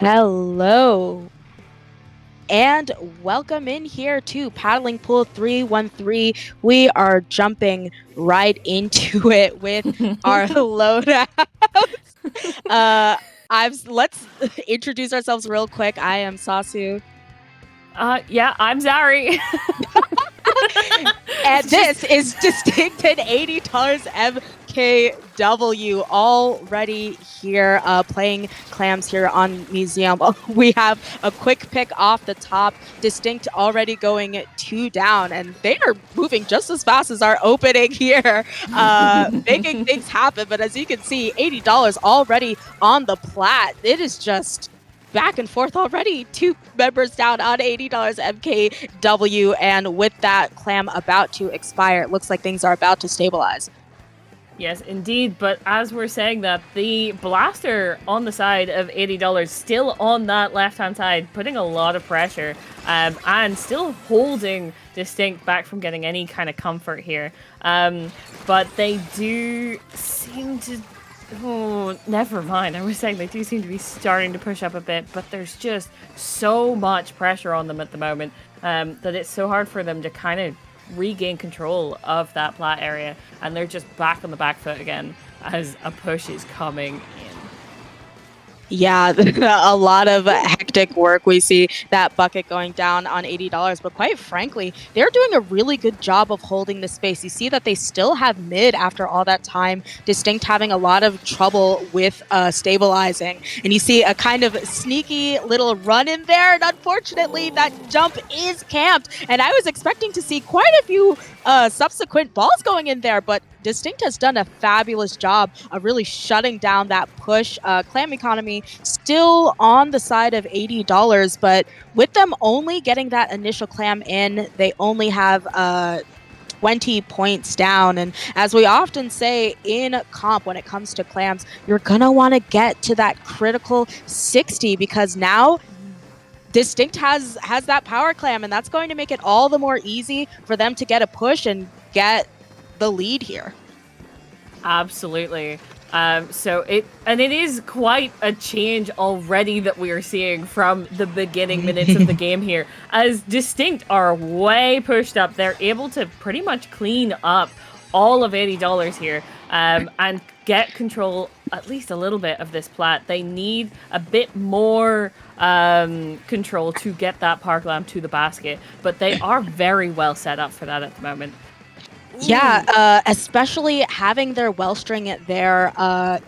Hello and welcome in here to Paddling Pool 313. We are jumping right into it with our loadouts. Uh, let's introduce ourselves real quick. I am Sasu. Yeah, I'm Zari. And this is Distincted $80 MKW already here playing clams here on Museum. We have a quick pick off the top. Distinct already going 2 down, and they are moving just as fast as our opening here, making things happen. But as you can see, $80 already on the plat. It is just back and forth already. 2 members down on $80 MKW, and with that clam about to expire, it looks like things are about to stabilize. Yes, indeed. But as we're saying that, the blaster on the side of $80 still on that left-hand side, putting a lot of pressure and still holding Distinct back from getting any kind of comfort here. But they do seem to... Oh, never mind. I was saying they do seem to be starting to push up a bit, but there's just so much pressure on them at the moment that it's so hard for them to kind of regain control of that plat area, and they're just back on the back foot again as a push is coming in. Yeah, a lot of hectic work. We see that bucket going down on $80, but quite frankly, they're doing a really good job of holding the space. You see that they still have mid after all that time. Distinct having a lot of trouble with stabilizing. And you see a kind of sneaky little run in there, and unfortunately, that jump is camped. And I was expecting to see quite a few subsequent balls going in there, but Distinct has done a fabulous job of really shutting down that push. Clam Economy still on the side of $80, but with them only getting that initial clam in, they only have 20 points down. And as we often say in comp, when it comes to clams, you're gonna want to get to that critical 60, because now Distinct has that power clam, and that's going to make it all the more easy for them to get a push and get the lead here. Absolutely. It is quite a change already that we are seeing from the beginning minutes of the game here. As Distinct are way pushed up, they're able to pretty much clean up all of $80 here and get control at least a little bit of this plat. They need a bit more control to get that park lamp to the basket, but they are very well set up for that at the moment. Yeah, especially having their wellstring there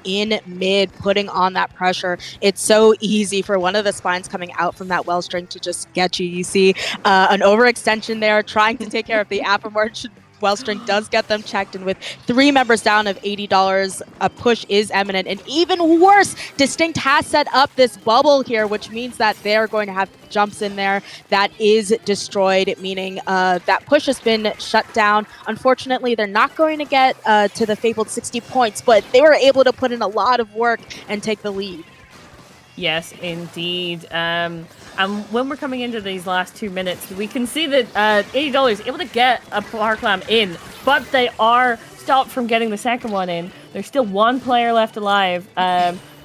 in mid, putting on that pressure. It's so easy for one of the spines coming out from that wellstring to just get you. You see an overextension there, trying to take care of the aforementioned wellstring does get them checked, and with 3 members down of $80, a push is imminent. And even worse, Distinct has set up this bubble here, which means that they're going to have jumps in there that is destroyed, meaning that push has been shut down. Unfortunately, they're not going to get to the fabled 60 points, but they were able to put in a lot of work and take the lead. Yes, indeed. And when we're coming into these last 2 minutes, we can see that $80 is able to get a park lamp in, but they are stopped from getting the second one in. There's still one player left alive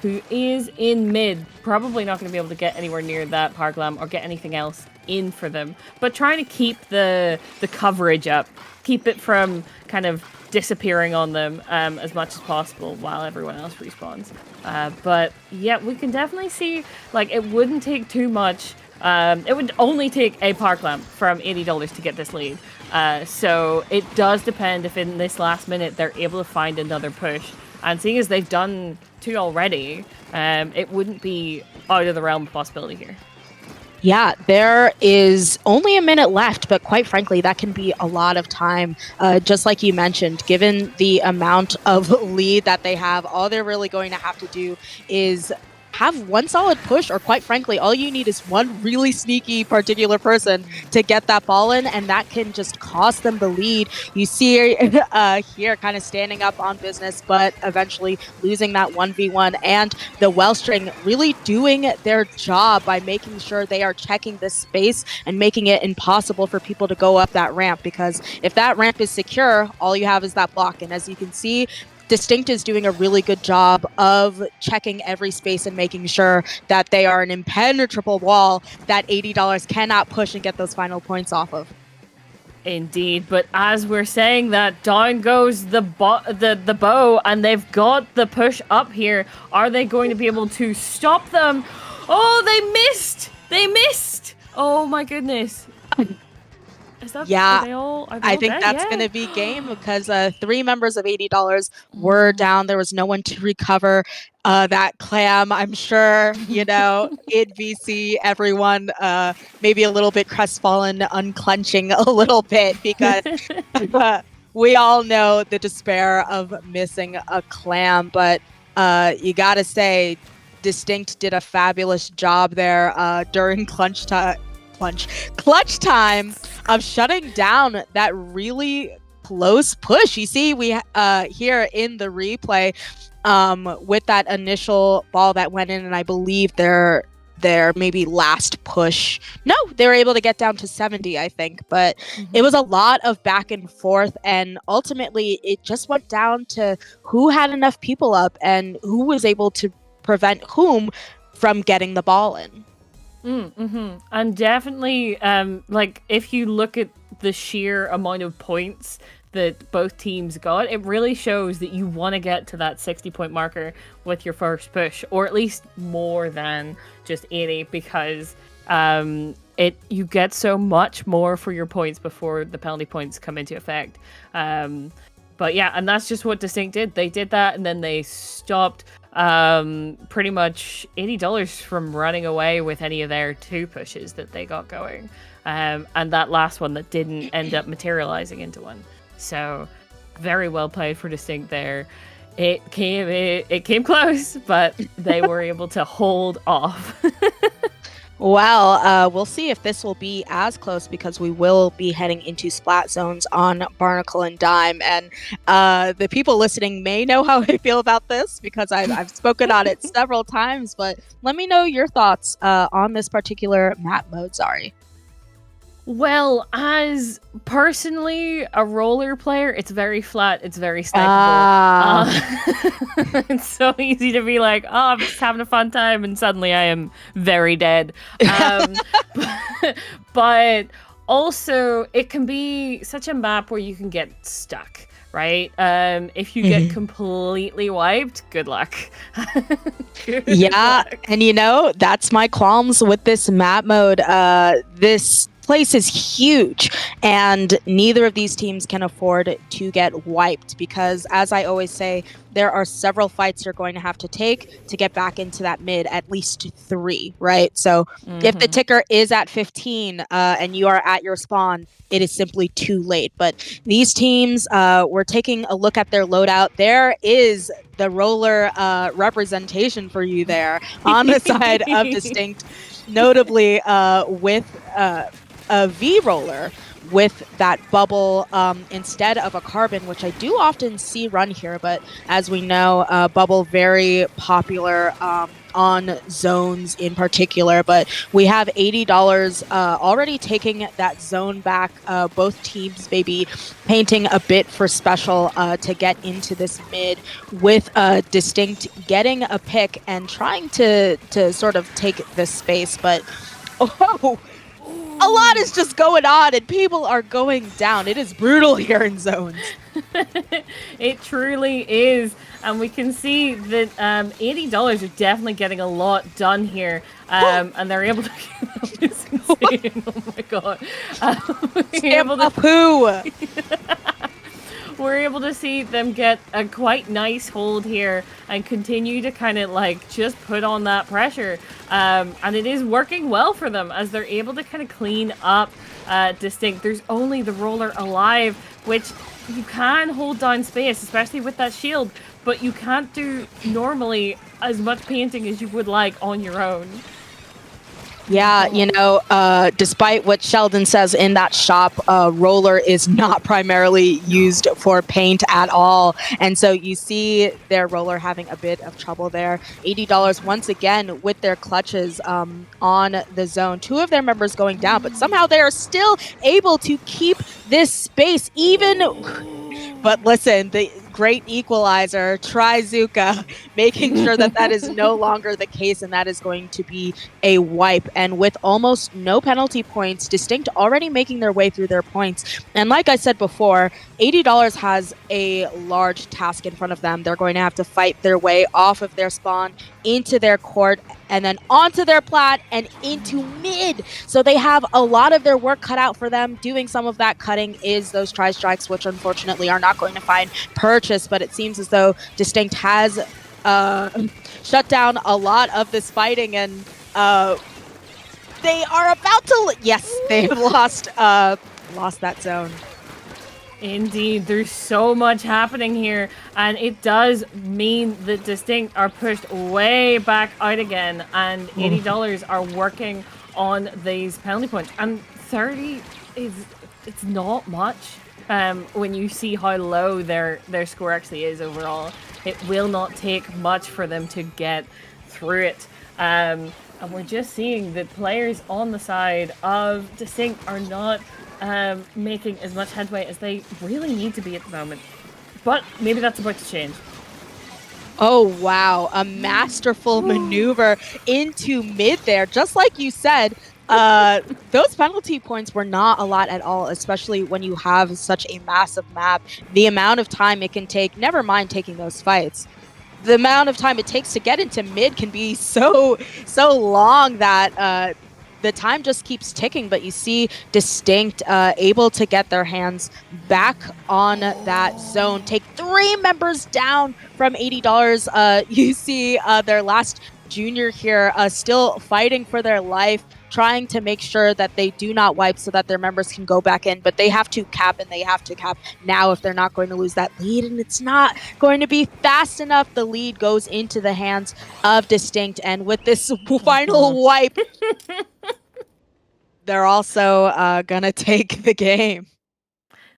who is in mid, probably not going to be able to get anywhere near that park lamp or get anything else in for them, but trying to keep the coverage up, keep it from kind of disappearing on them as much as possible while everyone else respawns. But yeah, we can definitely see, like, it wouldn't take too much. It would only take a park lamp from $80 to get this lead. So it does depend if in this last minute they're able to find another push. And seeing as they've done 2 already, it wouldn't be out of the realm of possibility here. Yeah, there is only a minute left, but quite frankly, that can be a lot of time. Just like you mentioned, given the amount of lead that they have, all they're really going to have to do is have one solid push, or quite frankly, all you need is one really sneaky particular person to get that ball in, and that can just cost them the lead. You see here kind of standing up on business, but eventually losing that 1v1, and the wellstring really doing their job by making sure they are checking this space and making it impossible for people to go up that ramp, because if that ramp is secure, all you have is that block. And as you can see, Distinct is doing a really good job of checking every space and making sure that they are an impenetrable wall that $80 cannot push and get those final points off of. Indeed, but as we're saying that, down goes the bow, and they've got the push up here. Are they going to be able to stop them? Oh, they missed! They missed! Oh my goodness. Is that, yeah, I think that's going to be game because 3 members of $80 were down. There was no one to recover that clam. I'm sure, in VC, everyone maybe a little bit crestfallen, unclenching a little bit because we all know the despair of missing a clam. But you got to say, Distinct did a fabulous job there during clutch time of shutting down that really close push. You see, we here in the replay with that initial ball that went in, and I believe their maybe last push. No, they were able to get down to 70, I think, but it was a lot of back and forth, and ultimately it just went down to who had enough people up and who was able to prevent whom from getting the ball in. And definitely, if you look at the sheer amount of points that both teams got, it really shows that you want to get to that 60-point marker with your first push, or at least more than just 80, because you get so much more for your points before the penalty points come into effect. But yeah, and that's just what Distinct did. They did that, and then they stopped pretty much $80 from running away with any of their 2 pushes that they got going, and that last one that didn't end up materializing into one. So very well played for Distinct there. It came close, but they were able to hold off. Well, we'll see if this will be as close, because we will be heading into splat zones on Barnacle and Dime. And the people listening may know how I feel about this, because I've spoken on it several times. But let me know your thoughts on this particular map mode, Zari. Well, as personally a roller player, it's very flat. It's very snipeable. It's so easy to be like, oh, I'm just having a fun time, and suddenly I am very dead. But also, it can be such a map where you can get stuck, right? If you get completely wiped, good luck. Good luck. And that's my qualms with this map mode. This place is huge, and neither of these teams can afford to get wiped, because, as I always say, there are several fights you're going to have to take to get back into that mid, at least 3, right? So if the ticker is at 15 and you are at your spawn, it is simply too late. But these teams, we're taking a look at their loadout. There is the roller representation for you there on the side of Distinct, notably with a V-roller with that bubble instead of a carbon, which I do often see run here. But as we know, bubble very popular on zones in particular. But we have $80 already taking that zone back. Both teams maybe painting a bit for special to get into this mid, with Distinct getting a pick and trying to sort of take this space. But a lot is just going on, and people are going down. It is brutal here in zones. It truly is. And we can see that $80 are definitely getting a lot done here. And they're able to... It's insane. Oh my god. We're able to see them get a quite nice hold here and continue to kind of just put on that pressure. And it is working well for them as they're able to kind of clean up Distinct. There's only the roller alive, which you can hold down space, especially with that shield, but you can't do normally as much painting as you would like on your own. Yeah, despite what Sheldon says in that shop, roller is not primarily used for paint at all. And so you see their roller having a bit of trouble there. $80 once again with their clutches on the zone. 2 of their members going down, but somehow they are still able to keep this space even. But listen, great equalizer, Tryzuka, making sure that that is no longer the case and that is going to be a wipe. And with almost no penalty points, Distinct already making their way through their points. And like I said before, $80 has a large task in front of them. They're going to have to fight their way off of their spawn into their court and then onto their plat and into mid. So they have a lot of their work cut out for them. Doing some of that cutting is those tri-strikes, which unfortunately are not going to find purchase, but it seems as though Distinct has shut down a lot of this fighting, and they are about to... Yes, they have lost that zone. Indeed, there's so much happening here, and it does mean that Distinct are pushed way back out again, and $80 are working on these penalty points. And 30 it's not much when you see how low their score actually is overall. It will not take much for them to get through it. And we're just seeing that players on the side of Distinct are not making as much headway as they really need to be at the moment. But maybe that's about to change. Oh, wow. A masterful maneuver into mid there. Just like you said, those penalty points were not a lot at all, especially when you have such a massive map. The amount of time it can take, never mind taking those fights, the amount of time it takes to get into mid can be so long that the time just keeps ticking. But you see Distinct able to get their hands back on that zone, take 3 members down from $80. You see their last junior here still fighting for their life, trying to make sure that they do not wipe so that their members can go back in, but they have to cap, and they have to cap now if they're not going to lose that lead, and it's not going to be fast enough. The lead goes into the hands of Distinct, and with this final wipe, they're also gonna take the game.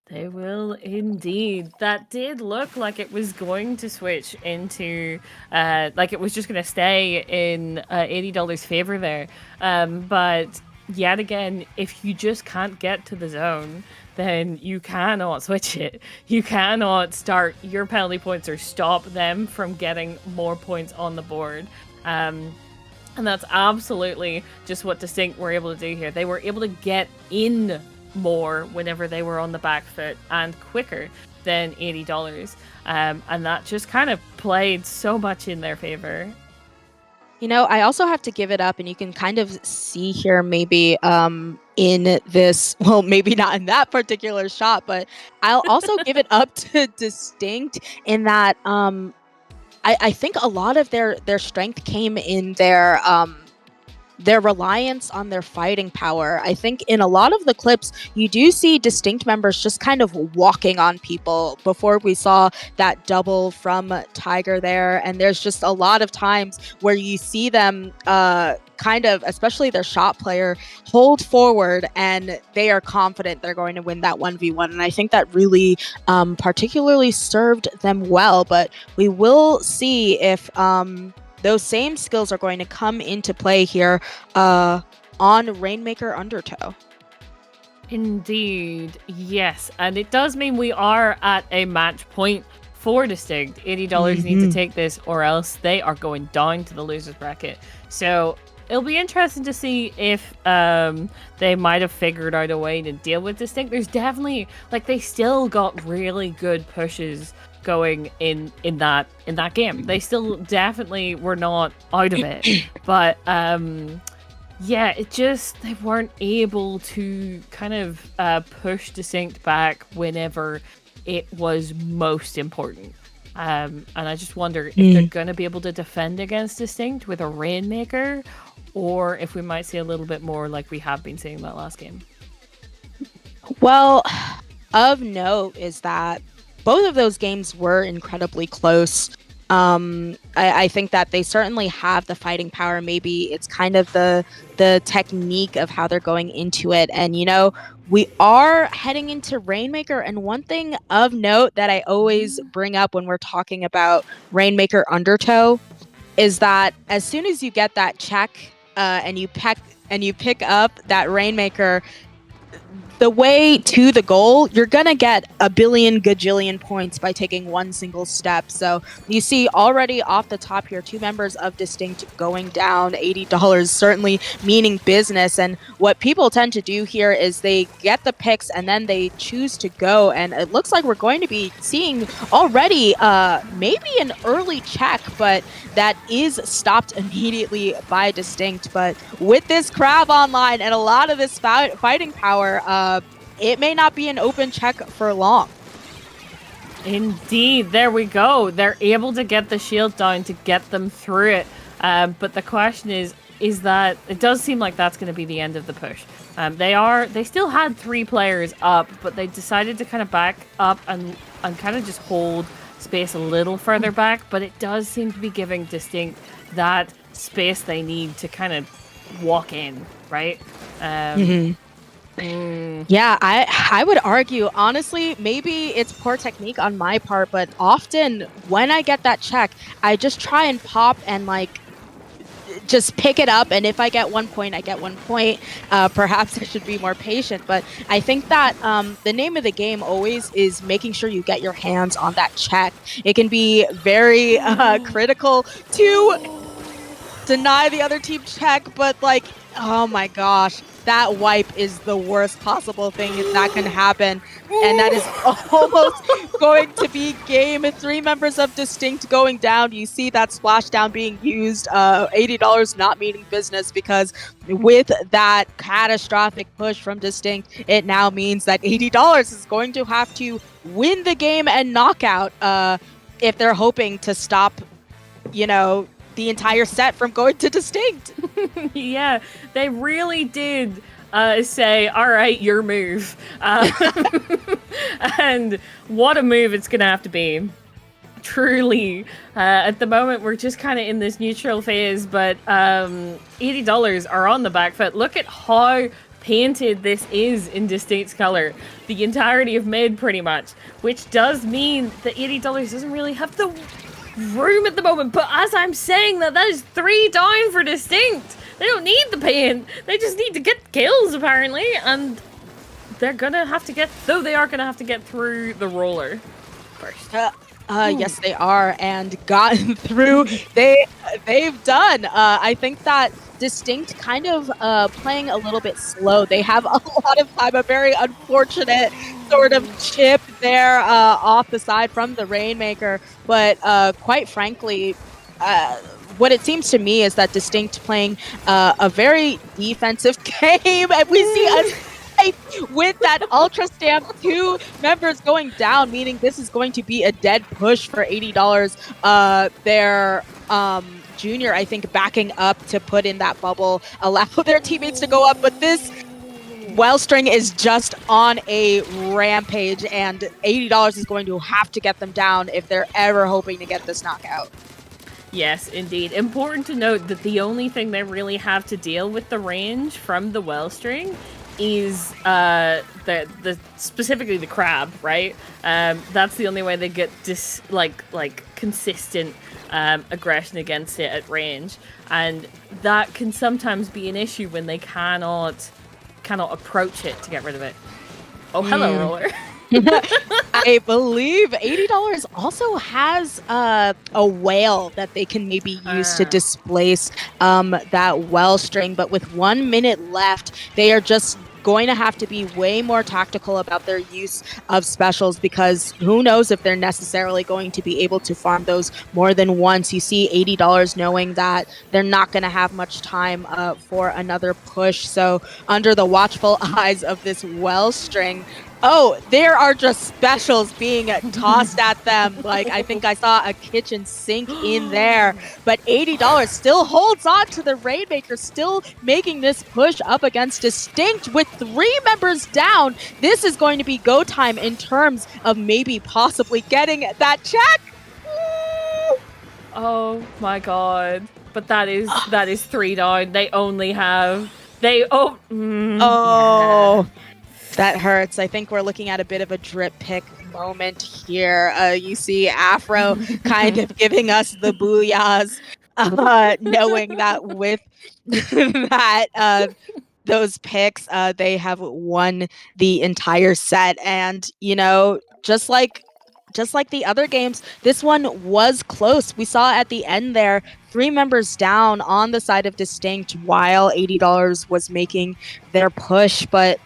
They will indeed. That did look like it was going to switch into, like it was just going to stay in $80 favor there. But yet again, if you just can't get to the zone, then you cannot switch it. You cannot start your penalty points or stop them from getting more points on the board. And that's absolutely just what Distinct were able to do here. They were able to get in more whenever they were on the back foot and quicker than $80. And that just kind of played so much in their favor. You know, I also have to give it up, and you can kind of see here maybe in this, well, maybe not in that particular shot, but I'll also give it up to Distinct in that I think a lot of their strength came in their reliance on their fighting power. I think in a lot of the clips, you do see Distinct members just kind of walking on people. Before we saw that double from Tiger there, and there's just a lot of times where you see them kind of, especially their shot player, hold forward and they are confident they're going to win that 1v1. And I think that really particularly served them well. But we will see if those same skills are going to come into play here on Rainmaker Undertow. Indeed, yes. And it does mean we are at a match point for Distinct. $80 need to take this, or else they are going down to the losers bracket. So it'll be interesting to see if they might have figured out a way to deal with Distinct. There's definitely, like, they still got really good pushes going in that game. They still definitely were not out of it. But yeah, it just, they weren't able to kind of push Distinct back whenever it was most important. And I just wonder if they're going to be able to defend against Distinct with a Rainmaker, or if we might see a little bit more like we have been seeing that last game. Well, of note is that both of those games were incredibly close. I think that they certainly have the fighting power. Maybe it's kind of the technique of how they're going into it. And, you know, we are heading into Rainmaker. And one thing of note that I always bring up when we're talking about Rainmaker Undertow is that as soon as you get that check and you pick up that Rainmaker, the way to the goal, you're going to get a billion gajillion points by taking one single step. So you see already off the top here, 2 members of Distinct going down, $80 certainly meaning business. And what people tend to do here is they get the picks and then they choose to go. And it looks like we're going to be seeing already maybe an early check, but that is stopped immediately by Distinct. But with this Crab online and a lot of this fighting power, it may not be an open check for long. Indeed, there we go. They're able to get the shield down to get them through it. But the question is that it does seem like that's going to be the end of the push. They still had 3 players up, but they decided to kind of back up and kind of just hold space a little further back. But it does seem to be giving Distinct that space they need to kind of walk in, right? Yeah, I would argue, honestly, maybe it's poor technique on my part, but often when I get that check, I just try and pop and like just pick it up, and if I get 1 point, I get 1 point. Perhaps I should be more patient, but I think that the name of the game always is making sure you get your hands on that check. It can be very critical to deny the other team check, but like, oh my gosh, that wipe is the worst possible thing that can happen. And that is almost going to be game. 3 members of Distinct going down. You see that splashdown being used. $80 not meaning business, because with that catastrophic push from Distinct, it now means that $80 is going to have to win the game and knockout if they're hoping to stop, the entire set from going to Distinct. Yeah, they really did say, all right, your move. And what a move it's going to have to be. Truly. At the moment, we're just kind of in this neutral phase, but $80 are on the back foot. Look at how painted this is in Distinct's color. The entirety of mid, pretty much. Which does mean that $80 doesn't really have the room at the moment, but as I'm saying that is 3 down for Distinct. They don't need the pain, they just need to get kills apparently, and they're gonna have to get through the roller first. Yes, they are, and gotten through. They've done. I think that Distinct kind of playing a little bit slow. They have a lot of time, a very unfortunate sort of chip there off the side from the Rainmaker. But quite frankly, what it seems to me is that Distinct playing a very defensive game, and we see us with that Ultra Stamp, 2 members going down, meaning this is going to be a dead push for $80. Their Junior, I think, backing up to put in that bubble, allow their teammates to go up, but this Wellstring is just on a rampage, and $80 is going to have to get them down if they're ever hoping to get this knockout. Yes, indeed. Important to note that the only thing they really have to deal with the range from the Wellstring is the specifically the crab, right? That's the only way they get consistent aggression against it at range, and that can sometimes be an issue when they cannot approach it to get rid of it. Oh, hello, Roller. I believe $80 also has a whale that they can maybe use to displace that Wellstring, but with 1 minute left, they are just going to have to be way more tactical about their use of specials, because who knows if they're necessarily going to be able to farm those more than once. You see $80 knowing that they're not going to have much time for another push, so under the watchful eyes of this Wellstring, oh, there are just specials being tossed at them. Like, I think I saw a kitchen sink in there. But $80 still holds on to the Rainmaker, still making this push up against Distinct with 3 members down. This is going to be go time in terms of maybe possibly getting that check. Oh my god. But that is 3 down. They only have... Oh. That hurts. I think we're looking at a bit of a drip pick moment here. You see Afro kind of giving us the booyahs, knowing that with that those picks, they have won the entire set. And, just like the other games, this one was close. We saw at the end there, 3 members down on the side of Distinct while $80 was making their push. But,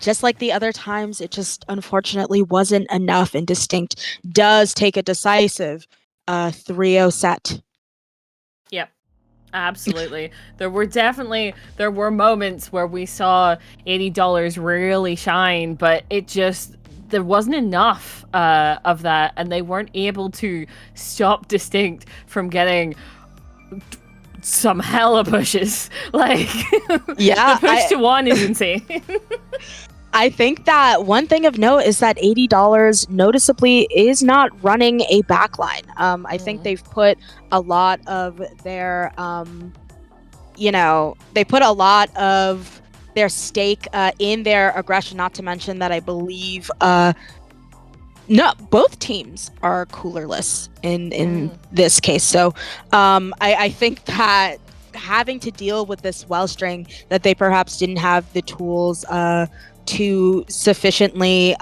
just like the other times, it just unfortunately wasn't enough. And Distinct does take a decisive 3-0 set. Yep. Absolutely. There were moments where we saw $80 really shine, but there wasn't enough of that, and they weren't able to stop Distinct from getting some hella pushes. Like, Yeah, the push to 1 is insane. I think that one thing of note is that $80 noticeably is not running a backline. I think they've put a lot of their, they put a lot of their stake in their aggression. Not to mention that I believe, no, both teams are coolerless in this case. So, I think that having to deal with this well string that they perhaps didn't have the tools to sufficiently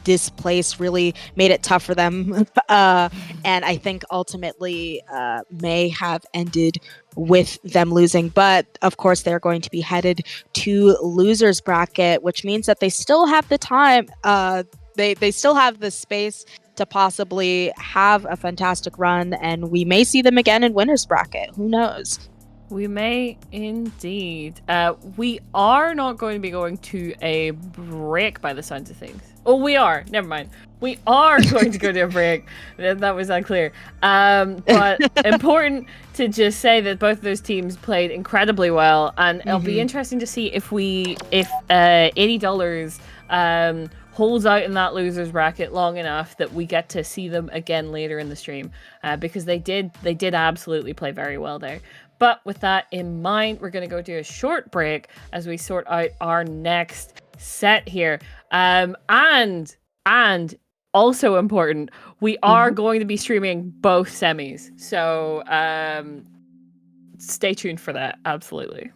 displace really made it tough for them. And I think ultimately may have ended with them losing. But of course, they're going to be headed to losers bracket, which means that they still have the time. They still have the space to possibly have a fantastic run, and we may see them again in winners bracket. Who knows? We may indeed. We are not going to be going to a break by the sounds of things. Oh, we are. Never mind. We are going to go to a break. That was unclear. But important to just say that both of those teams played incredibly well, and it'll be interesting to see if $80 holds out in that losers bracket long enough that we get to see them again later in the stream, because they did absolutely play very well there. But with that in mind, we're going to go to a short break as we sort out our next set here. And also important, we are going to be streaming both semis. So stay tuned for that. Absolutely.